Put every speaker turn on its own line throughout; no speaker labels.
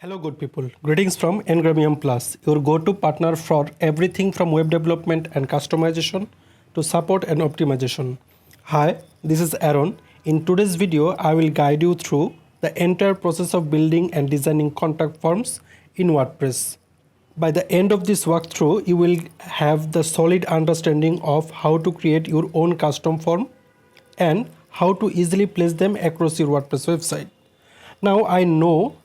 Hello, good people. Greetings from Engramium Plus, your go-to partner for everything from web development and customization to support and optimization. Hi, this is Aaron. In today's video, I will guide you through the entire process of building and designing contact forms in WordPress. By the end of this walkthrough, you will have the solid understanding of how to create your own custom form and how to easily place them across your WordPress website. Now, I know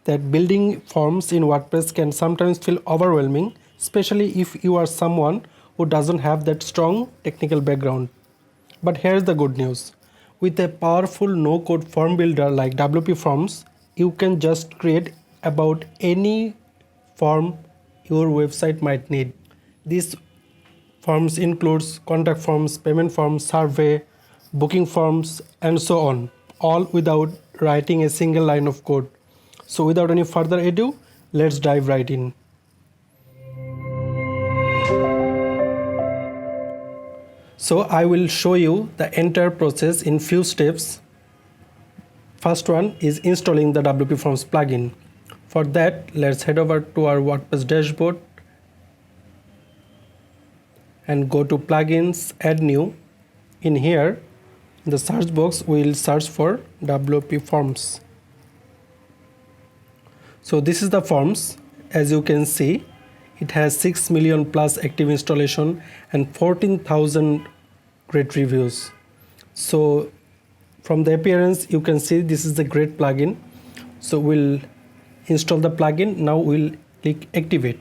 that building forms in WordPress can sometimes feel overwhelming, especially if you are someone who doesn't have that strong technical background. But here's the good news. With a powerful no-code form builder like WPForms, you can just create about any form your website might need. These forms includes contact forms, payment forms, survey, booking forms, and so on, all without writing a single line of code. So without any further ado, let's dive right in. So I will show you the entire process in few steps. First one is installing the WPForms plugin. For that, let's head over to our WordPress dashboard and go to plugins, add new. In here, in the search box, we'll search for WPForms. So this is the forms. As you can see, it has 6 million plus active installation and 14,000 great reviews. So from the appearance, you can see this is a great plugin. So we'll install the plugin. Now we'll click activate.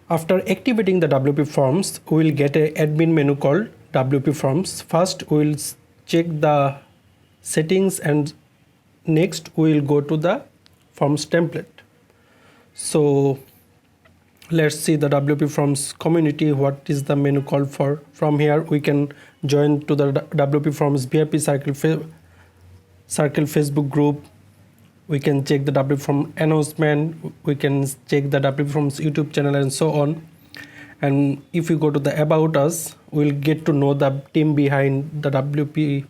After activating the WPForms, we will get an admin menu called WPForms. First, we will check the settings and next we will go to the forms template. So let's see the WPForms community, what is the menu called for. From here we can join to the WPForms VIP circle Facebook group. We can check the WPForms announcement, we can check the WPForms YouTube channel and so on. And if we go to the about us, we'll get to know the team behind the WP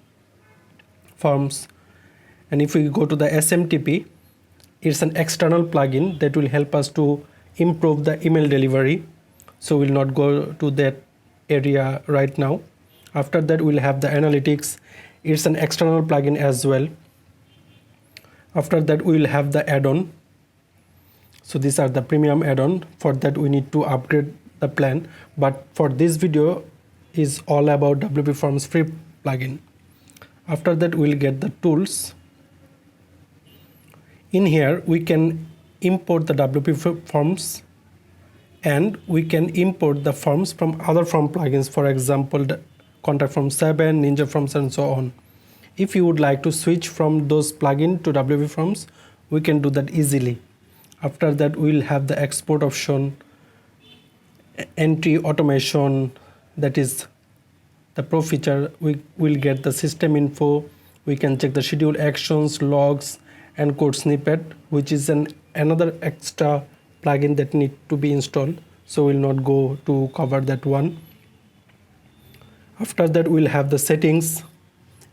forms. And if we go to the SMTP, it's an external plugin that will help us to improve the email delivery. So we'll not go to that area right now. After that, we'll have the analytics. It's an external plugin as well. After that, we will have the add-on. So these are the premium add-on. For that, we need to upgrade the plan. But for this video is all about WPForms free plugin. After that, we'll get the tools. In here, we can import the WPForms and we can import the forms from other form plugins. For example, the Contact Forms 7, Ninja Forms, and so on. If you would like to switch from those plugins to WPForms, we can do that easily. After that, we'll have the export option, entry automation, that is the pro feature. We will get the system info. We can check the schedule actions, logs, and code snippet, which is another extra plugin that need to be installed. So we'll not go to cover that one. After that, we'll have the settings.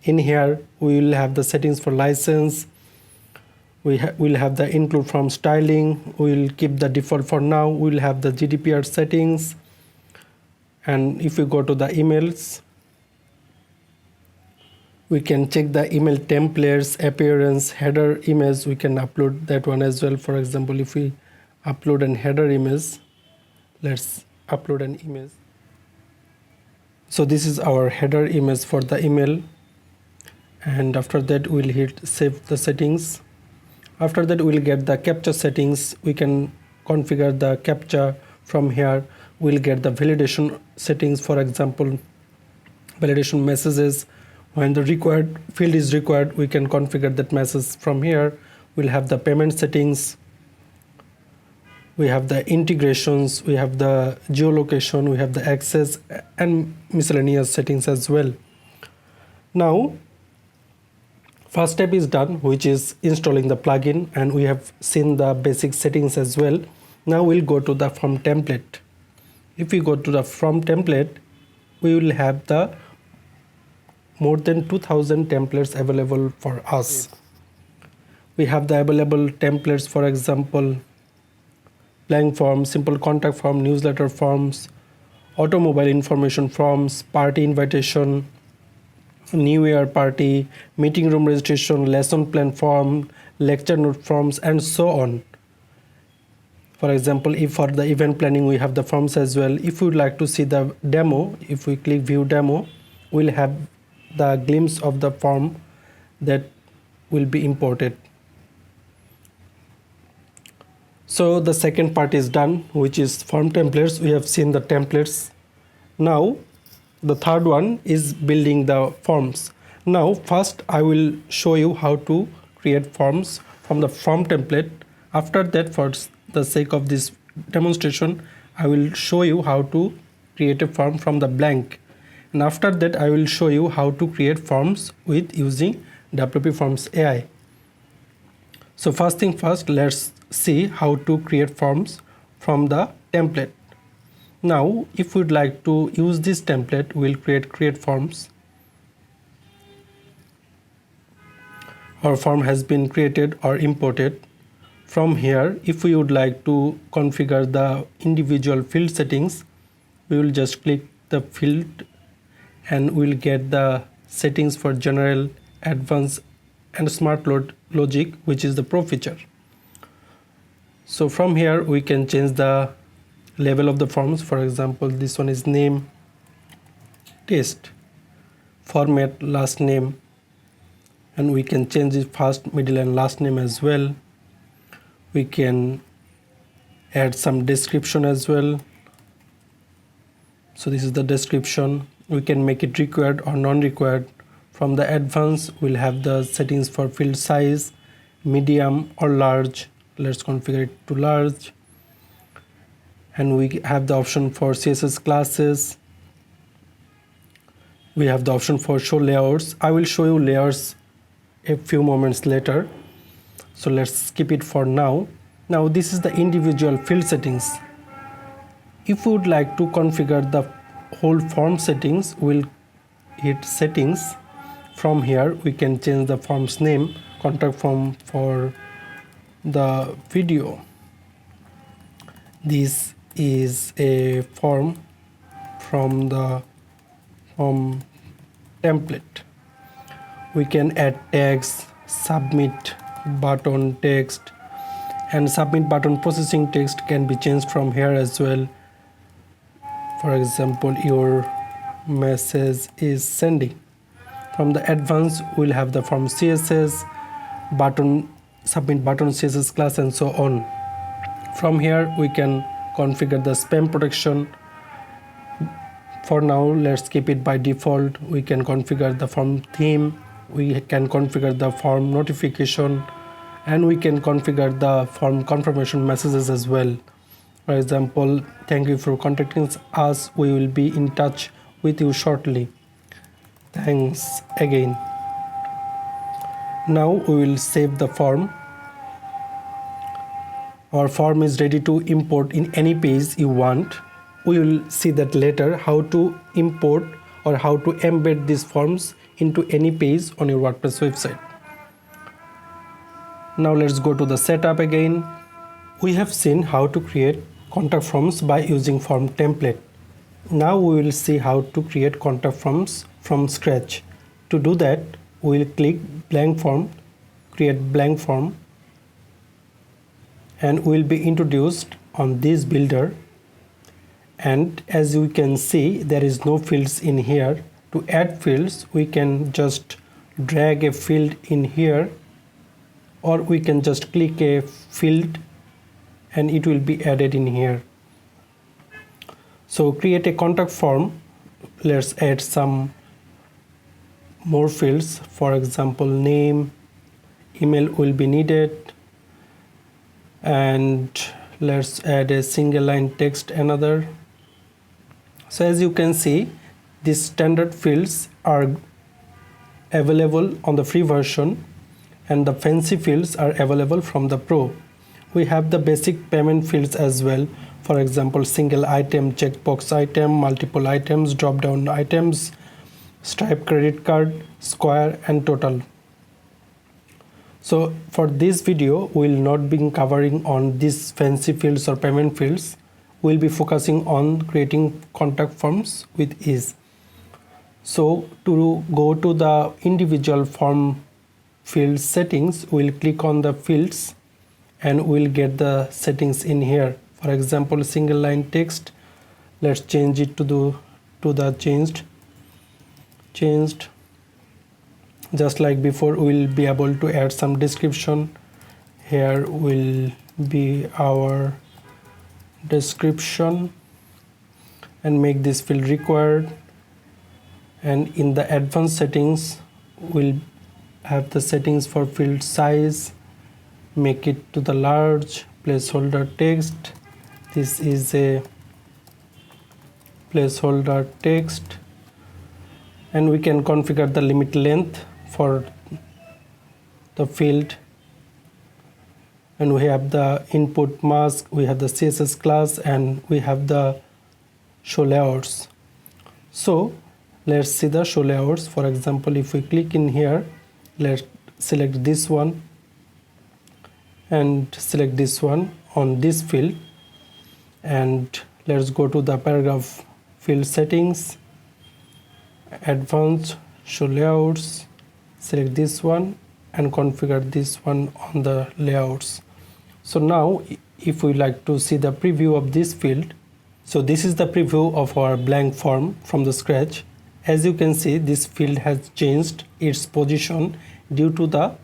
In here, we will have the settings for license. We'll have the include from styling. We'll keep the default for now. We'll have the GDPR settings. And if we go to the emails, we can check the email templates, appearance, header image. We can upload that one as well. For example, if we upload an header image, let's upload an image. So this is our header image for the email. And after that, we'll hit save the settings. After that, we'll get the captcha settings. We can configure the captcha from here. We'll get the validation settings. For example, validation messages. When the required field is required, we can configure that message from here. We'll have the payment settings. We have the integrations. We have the geolocation. We have the access and miscellaneous settings as well. Now, first step is done, which is installing the plugin, and we have seen the basic settings as well. Now we'll go to the form template. If we go to the form template, we will have the more than 2000 templates available for us. We have the available templates, for example, blank form, simple contact form, newsletter forms, automobile information forms, party invitation, new year party, meeting room registration, lesson plan form, lecture note forms, and so on. For example, if for the event planning we have the forms as well. If you would like to see the demo, if we click view demo, we'll have the glimpse of the form that will be imported. So the second part is done, which is form templates. We have seen the templates. Now the third one is building the forms. Now first I will show you how to create forms from the form template. After that, for the sake of this demonstration, I will show you how to create a form from the blank. And after that, I will show you how to create forms with using WPForms AI. So first thing first, let's see how to create forms from the template. Now, if we'd like to use this template, we'll create forms. Our form has been created or imported. From here, if we would like to configure the individual field settings, we will just click the field and we'll get the settings for general, advanced, and smart logic, which is the pro feature. So from here we can change the label of the forms. For example, this one is name, text, format, last name, and we can change it first, middle, and last name as well. We can add some description as well. So this is the description. We can make it required or non-required. From the advanced, we'll have the settings for field size, medium or large. Let's configure it to large. And we have the option for CSS classes. We have the option for show layouts. I will show you layouts a few moments later. So let's skip it for now. Now this is the individual field settings. If we would like to configure the whole form settings, we'll hit settings. From here we can change the form's name, contact form for the video. This is a form from the form template. We can add tags, submit button text, and submit button processing text can be changed from here as well. For example, your message is sending. From the advanced, we'll have the form CSS, button, submit button CSS class, and so on. From here we can configure the spam protection. For now, let's keep it by default. We can configure the form theme, we can configure the form notification, and we can configure the form confirmation messages as well. For example, thank you for contacting us, we will be in touch with you shortly. Thanks again. Now we will save the form. Our form is ready to import in any page you want. We will see that later, how to import or how to embed these forms into any page on your WordPress website. Now let's go to the setup again. We have seen how to create contact forms by using form template. Now we will see how to create contact forms from scratch. To do that, we will click blank form, create blank form, and we will be introduced on this builder. And as you can see, there is no fields in here. To add fields, we can just drag a field in here, or we can just click a field and it will be added in here. So create a contact form. Let's add some more fields. For example, name, email will be needed, and let's add a single line text, another. So as you can see, these standard fields are available on the free version, and the fancy fields are available from the pro. We have the basic payment fields as well. For example, single item, checkbox item, multiple items, drop down items, Stripe credit card, Square, and Total. So for this video, we will not be covering on these fancy fields or payment fields. We'll be focusing on creating contact forms with ease. So to go to the individual form field settings, we'll click on the fields and we'll get the settings in here. For example, single line text, let's change it to the changed. Just like before, we'll be able to add some description. Here will be our description and make this field required. And in the advanced settings, we'll have the settings for field size, make it to the large, placeholder text. This is a placeholder text, and we can configure the limit length for the field. And we have the input mask, we have the CSS class, and we have the show layouts. So let's see the show layouts. For example, if we click in here, let's select this one and select this one on this field, and let's go to the paragraph field settings, advanced, show layouts, select this one and configure this one on the layouts. So now if we like to see the preview of this field, so this is the preview of our blank form from the scratch. As you can see, this field has changed its position due to the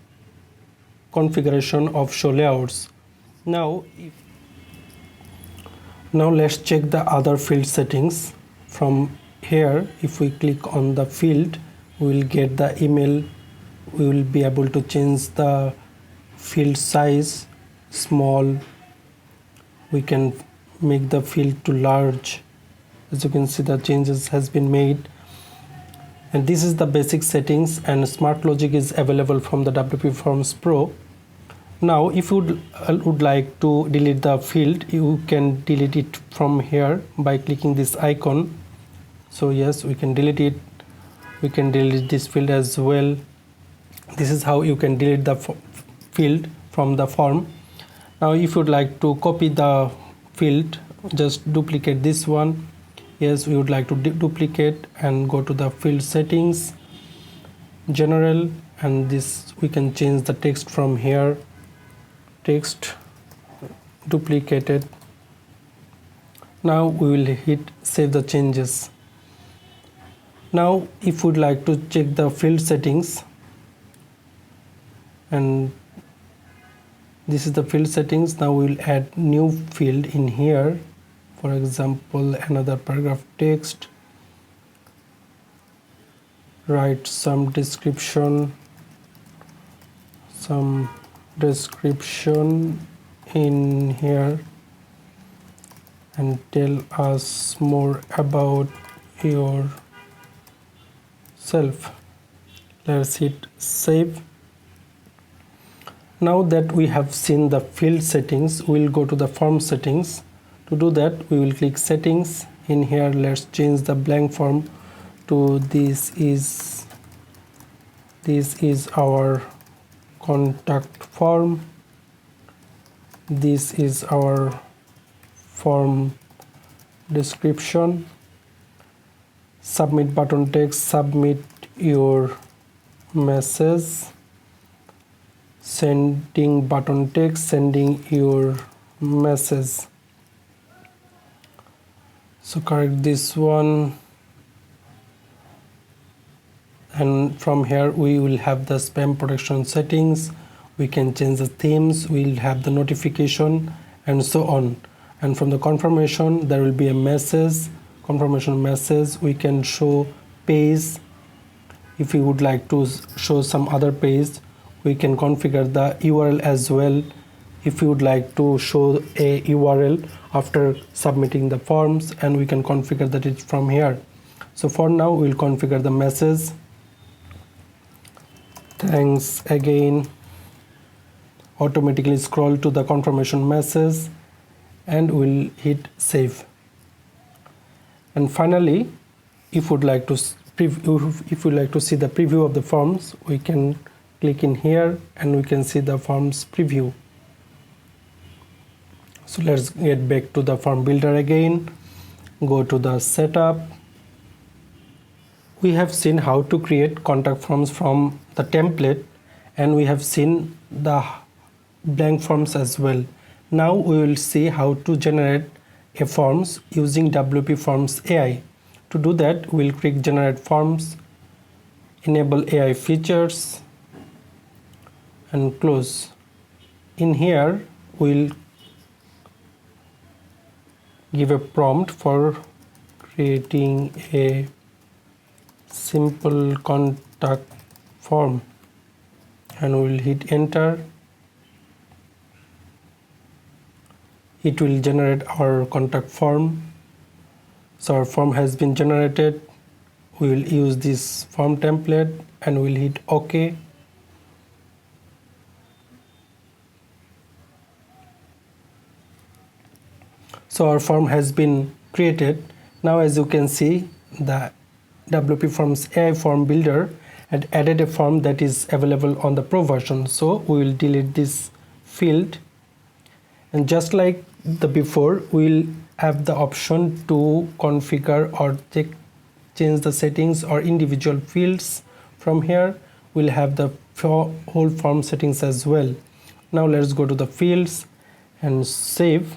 configuration of show layouts. Now let's check the other field settings. From here, if we click on the field, we will get the email. We will be able to change the field size, small. We can make the field to large. As you can see, the changes has been made. And this is the basic settings, and smart logic is available from the WPForms Pro. Now if you would like to delete the field, you can delete it from here by clicking this icon. So yes, we can delete it. We can delete this field as well. This is how you can delete the field from the form. Now if you would like to copy the field, just duplicate this one. Yes, we would like to duplicate and go to the field settings, general, and this we can change the text from here. Text duplicated. Now we will hit save the changes. Now if we would like to check the field settings, and this is the field settings. Now we will add new field in here. For example, another paragraph text, write some description in here and tell us more about yourself. Let's hit save. Now that we have seen the field settings, we'll go to the form settings. To do that, we will click settings. In here, let's change the blank form to this is our contact form. This is our form description. Submit button text, submit your message. Sending button text, sending your message. So correct this one, and from here we will have the spam protection settings. We can change the themes, we'll have the notification, and so on. And from the confirmation, there will be a message, confirmation message. We can show page. If we would like to show some other page, we can configure the URL as well. If you would like to show a URL after submitting the forms, and we can configure that it's from here. So for now, we'll configure the message. Thanks again. Automatically scroll to the confirmation message, and we'll hit save. And finally, if you would like to if we like to see the preview of the forms, we can click in here and we can see the forms preview. So let's get back to the form builder again. Go to the setup. We have seen how to create contact forms from the template, and we have seen the blank forms as well. Now we will see how to generate a forms using WPForms AI. To do that, we'll click generate forms, enable AI features, and close. In here we'll give a prompt for creating a simple contact form, and we'll hit enter. It will generate our contact form. So our form has been generated. We will use this form template and we'll hit OK. So our form has been created. Now as you can see, the WPForms AI form builder had added a form that is available on the pro version. So we will delete this field, and just like the before, we'll have the option to configure or change the settings or individual fields. From here we'll have the whole form settings as well. Now let's go to the fields and save,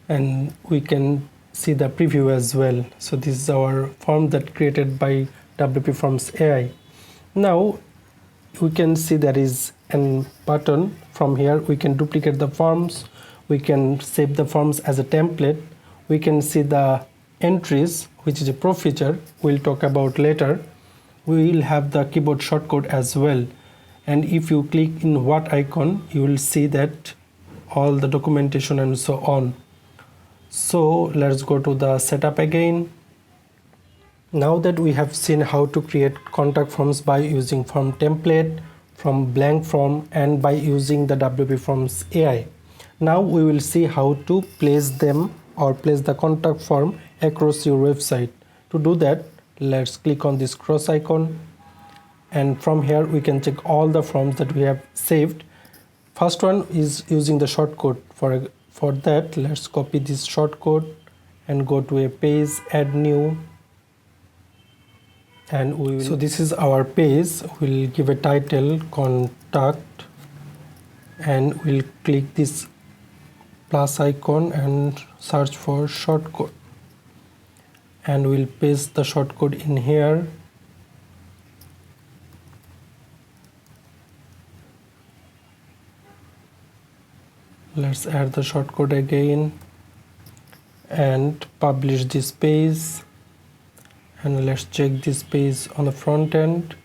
and we can see the preview as well. So this is our form that created by WPForms AI. Now we can see there is a button. From here we can duplicate the forms, we can save the forms as a template, we can see the entries, which is a pro feature we'll talk about later. We will have the keyboard shortcut as well, and if you click in what icon, you will see that all the documentation and so on. So let's go to the setup again. Now that we have seen how to create contact forms by using form template, from blank form, and by using the WPForms AI, now we will see how to place them or place the contact form across your website. To do that, let's click on this cross icon, and from here we can check all the forms that we have saved. First one is using the shortcut. For that, let's copy this shortcut and go to a page, add new, and so this is our page. We'll give a title contact, and we'll click this plus icon and search for shortcut, and we'll paste the shortcut in here. Let's add the shortcode again and publish this page, and let's check this page on the front end.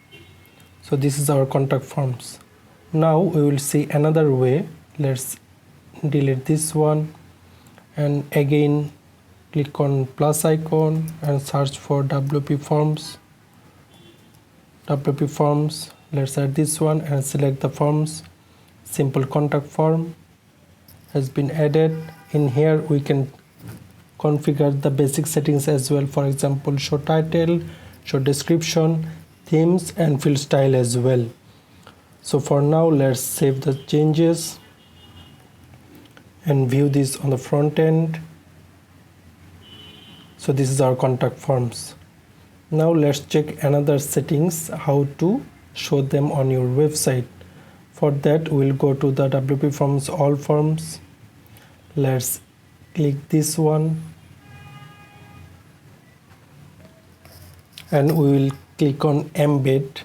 So this is our contact forms. Now we will see another way. Let's delete this one and again click on plus icon and search for WPForms. Let's add this one and select the forms. Simple contact form has been added. In here we can configure the basic settings as well, for example show title, show description, themes, and field style as well. So for now, let's save the changes and view this on the front end. So this is our contact forms. Now let's check another settings, how to show them on your website. For that, we'll go to the WPForms all forms. Let's click this one and we will click on embed.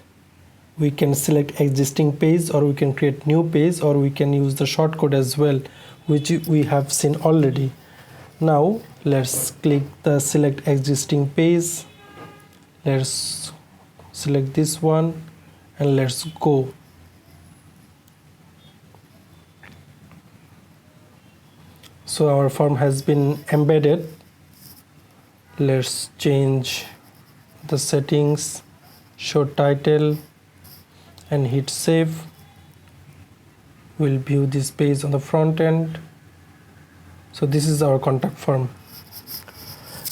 We can select existing page, or we can create new page, or we can use the shortcode as well, which we have seen already. Now let's click the select existing page. Let's select this one and let's go. So our form has been embedded. Let's change the settings, show title, and hit save. We'll view this page on the front end. So this is our contact form.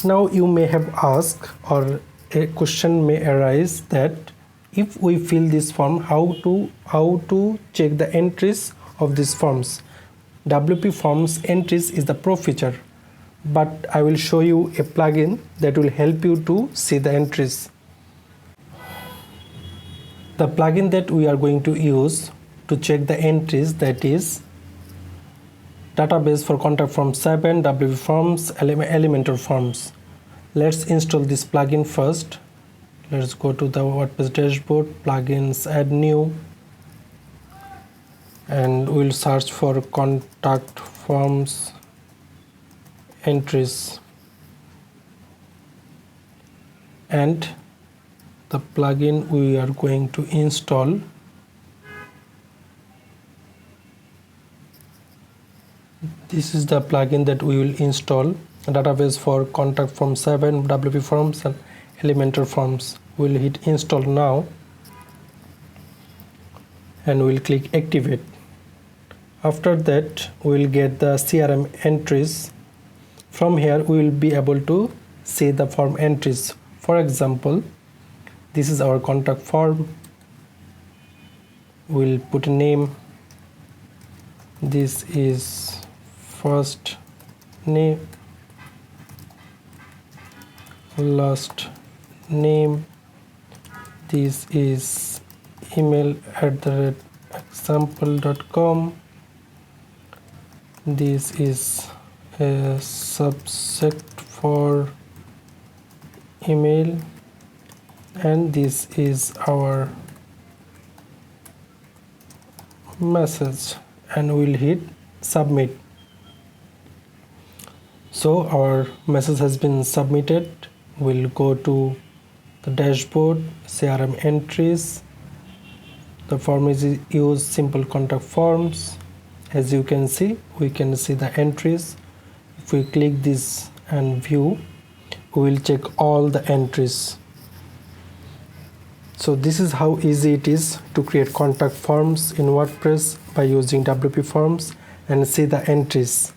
Now you may have asked, or a question may arise, that if we fill this form, how to check the entries of these forms. WPForms entries is the pro feature, but I will show you a plugin that will help you to see the entries. The plugin that we are going to use to check the entries, that is database for contact form 7, WPForms, Elementor forms. Let's install this plugin first. Let's go to the WordPress dashboard, plugins, add new, and we'll search for contact forms entries, and the plugin we are going to install this is the plugin that we will install, database for contact form 7, WPForms and Elementor forms. We'll hit install now and we'll click activate. After that we'll get the CRM entries. From here we will be able to see the form entries. For example, this is our contact form. We'll put a name. This is first name, last name. This is email@example.com. This is a subject for email, and this is our message, and we'll hit submit. So our message has been submitted. We'll go to the dashboard, CRM entries. The form is use simple contact forms. As you can see, we can see the entries. If we click this and view, we will check all the entries. So this is how easy it is to create contact forms in WordPress by using WPForms and see the entries.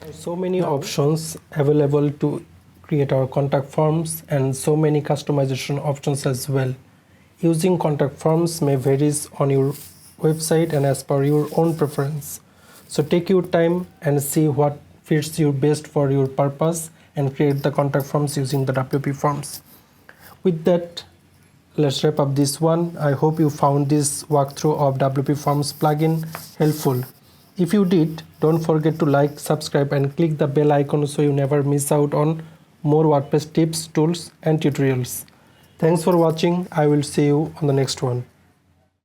There are so many options available to create our contact forms, and so many customization options as well. Using contact forms may vary on your website and as per your own preference. So take your time and see what fits you best for your purpose and create the contact forms using the WPForms. With that, let's wrap up this one. I hope you found this walkthrough of WPForms plugin helpful. If you did, don't forget to like, subscribe and click the bell icon so you never miss out on more WordPress tips, tools and tutorials. Thanks for watching. I will see you on the next one.